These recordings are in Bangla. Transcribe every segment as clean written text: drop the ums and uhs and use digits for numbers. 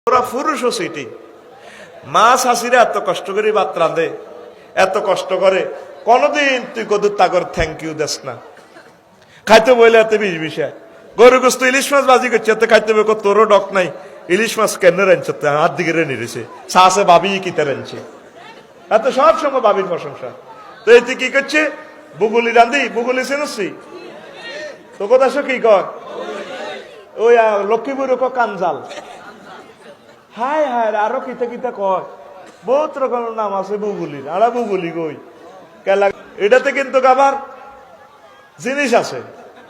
ওরা পুরুষও সিটি মা শাশিরা এত কষ্ট করে ভাত রাঁধে, এত কষ্ট করে, কোনদিন তুই কদুর তাগর থ্যাংক ইউ দেস না। খাইতে বইলে এত বিষ বিষয় গরু গোস্ত ইলিশ মাছ বাজি করছে, এত খাইতে বই তোরও ডক নাই, ইলিশ মাছ কেন রাঁধছে হাত দিকে রেনে রয়েছে, শাসে ভাবি কিতে রাঁধছে, এত সব সময় ভাবির প্রশংসা। তো এতে কি করছে, বুগুলি রাঁধি, বুগুলি চিনছি তো কথা কি কয়, ওই লক্ষ্মীপুর কানজাল, হায় হায় আরো কিতা কিতা কয়, বহুত রকমের নাম আছে বুগুলির, আড়া বুগুলি কই কেলা। এটাতে কিন্তু আবার জিনিস আছে,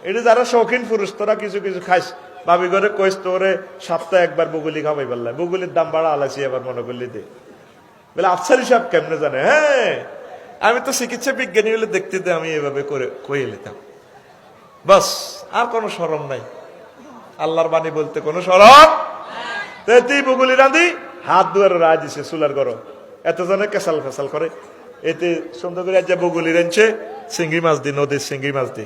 এটা যারা শৌখিন পুরুষ তোরা কিছু কিছু খাইস, ভাবি করে কইস তোরে সপ্তাহে একবার বুগুলি খাবাই পারলাই, বুগুলির দাম বাড়া আলাইছি এবার মনে করলি দে বলে আফসারি সাহেব কেমনে জানে। হ্যাঁ আমি তো চিকিৎসা বিজ্ঞানী হলে দেখতে দে, আমি এভাবে করে কয়ে নিতাম, বাস আর কোনো শরম নাই, আল্লাহর বাণী বলতে কোনো শরম। তুই বুগুলি রাঁধি হাত দুয়ারে রায় দিছে চুলার গরম, এত জনে কেসাল ফেসাল করে, এতে সুন্দর করে যে বুগুলি রাঁধছে চিংড়ি মাছ দি, নদীর চিংড়ি মাছ দি,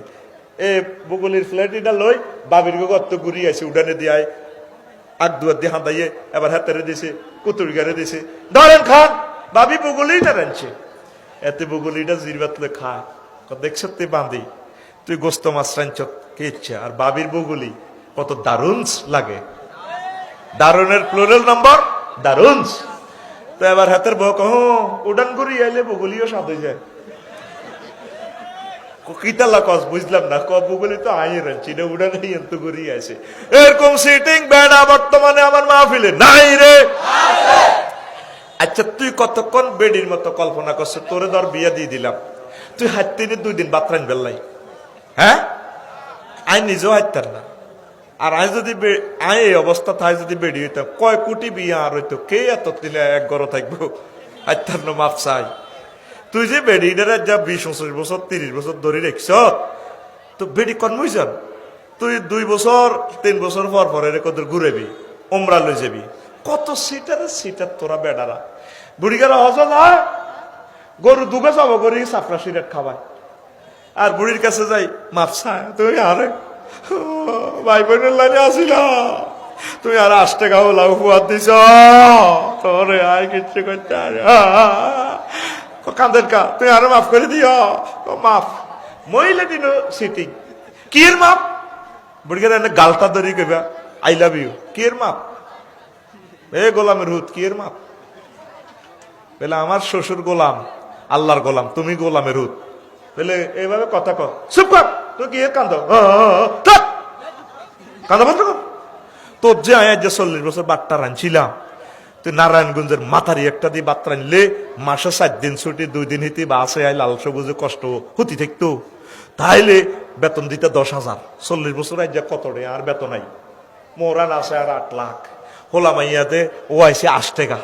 এ বুগুলির ফ্ল্যাটিটা লই বাবির গত ঘুরি আছে উঠানে দিয়ে আগ দুয়ার দিয়ে হাঁদাইয়ে এবার হাতেরে দিছে কুতুরি গারে দিছে, ধরেন খান, বাবি বুগুলিটা রাঁধছে, এতে বুগুলিটা জিরবাতলে খায়, দেখছ তুই বাঁধি তুই গোস্ত মাছ রাঁধছ কে ইচ্ছা, আর বাবির বুগুলি কত দারুণ লাগে, দারুণের প্লুরাল নাম্বার দারুণ। তো এবার হাতের বউ কহ উডান করি আইলে বগুলিও স্বাদ হয়ে যায়, কিতালা কস বুঝলাম না, ক বগুলি তো আই রাখছি না উডানে এত করি আছে, এরকম সিটিং বেড়া বর্তমানে আমার মাহফিলে নাই রে। আচ্ছা তুই কতক্ষণ বেডির মতো কল্পনা করছো, তোরে ধর বিয়া দিয়ে দিলাম, তুই হাত তিনে 2 দিন বাতরান বেললাই, হ্যাঁ আই নিজেও হাইতার না, আর আই যদি আই এই অবস্থা থাই যদি বেড়ি হইতাম কয় কোটি বিয়া আর হইতো, কে এত দিলে এক ঘরে থাকবো, হাইতার না মাপ চাই। তুই যে বেড়ি যা 20-25 বছর 30 বছর ধরে রেখছ, তো বেড়ি কনমইছন, তুই 2 বছর 3 বছর পর পরে কত ঘুরেবি, ওমরা লই যাবি, কত সিটারে সিটার তোরা বেড়ারা বুড়িগারা হজ হয়, গরু দুবে যাব করি সাফরা সিরাট খাবায়, আর বুড়ির কাছে যাই মাপ চাই, তুই আরে ভাই বোনের লাইনে আসিল, তুমি আর 8 টাকা লাউ ফুয়ার দিছ, তোরে আয় কিচ্ছু করতে কাঁদের কা, তুই আরো মাফ করে দিও, মাফ মহিলা দিন সিটিং কি এর মাপ, বুড়িকে গালটা ধরি কইবা আই লাভ ইউ, কি এর মাপ, এ গোলামের হুত কি এর মাপ, বলে আমার শ্বশুর গোলাম, আল্লাহর গোলাম, তুমি গোলামের হুত, বলে এইভাবে কথা কর, চুপ কর, তুই কি এর কান্দ, কান্দা বন্ধ কর, তোর যে আয় যে 40 বছর বাট্টা রাঁধছিলাম, তুই নারায়ণগঞ্জের মাথারি একটা দিয়ে বাত রাঁধলে মাসে 7 দিন ছুটি 2 দিন হইতে বা আসে আই লাল সবুজে কষ্ট হতি থাকতো, তাইলে বেতন দিতে 10,000, 40 বছর আই যা কত রে আর বেতন নাই, মোরান আছে আর 8 লাখ, হোলা মাইয়াতে ও আইসি 8 টাকা,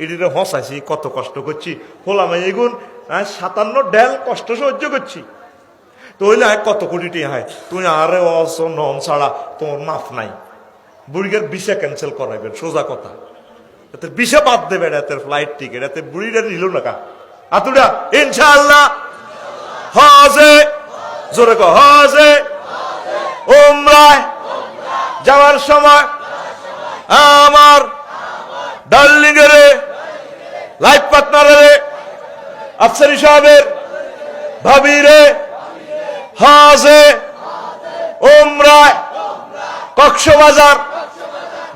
এটিতে হসাইছি কত কষ্ট করছি, হোলা মাই এগুন 57 ডেল কষ্ট সহ্য করছি, তো হইলে কত কোটি টি হয়, তুই আরে অস নন ছাড়া তোমার মাফ নাই, বুড়িগার ভিসা ক্যান্সেল করাইবেন, সোজা কথা, এতে ভিসা বাদ দেবে, এতে ফ্লাইট টিকিট, এতে বুড়িটা নিল না কা আতুরা ইনশাআল্লাহ হজে, জোরে কো হজে উমরায় যাওয়ার সময় আমার ডার্লিং এর লাইফ পার্টনারের আফসারি সাহেবের ভাবিরে হজে উমরায় কক্সবাজার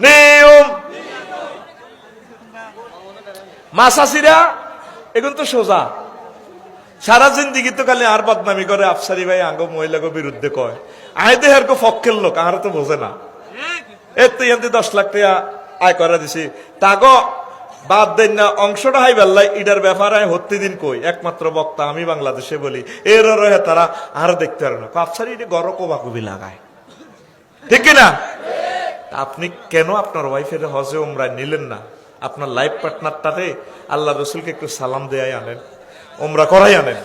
নিয়ম মাসাসিরা এখন তো সোজা, সারা জিন্দিগি তো খালি আর বদনামি করে, আফসারি ভাই আঙ্গ মহিলাকে বিরুদ্ধে কয়, আয় দেহের পক্ষের লোক আর তো বোঝে না, এর তো ইয়ান্তে 10 লাখ টাকা আয় করা দিছি, তাগো বাদ দেন না অংশটা হাই বেল্লাই, ইটার ব্যাপারে হত্যি দিন কই একমাত্র বক্তা আমি বাংলাদেশে বলি, এর রহে তারা আর দেখতে পারে না, আফসারি এটা গড় কোবাকুবি লাগায়, ঠিক কিনা? আপনি কেন আপনার ওয়াইফের হজে উমরায় নিলেন না, আপনার লাইফ পার্টনারটারে আল্লাহ রসুলকে একটু সালাম দেয়াই আনেন, উমরা করাই আনেন,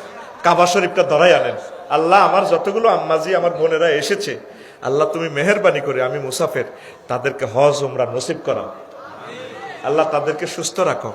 কাবা শরীফটা ধরাই আনেন, আল্লাহ আমার যতগুলো আম্মাজি আমার বোনেরা এসেছে, আল্লাহ তুমি মেহেরবানি করে আমি মুসাফের তাদেরকে হজ উমরা নসিব করাও, আল্লাহ তাদেরকে সুস্থ রাখো।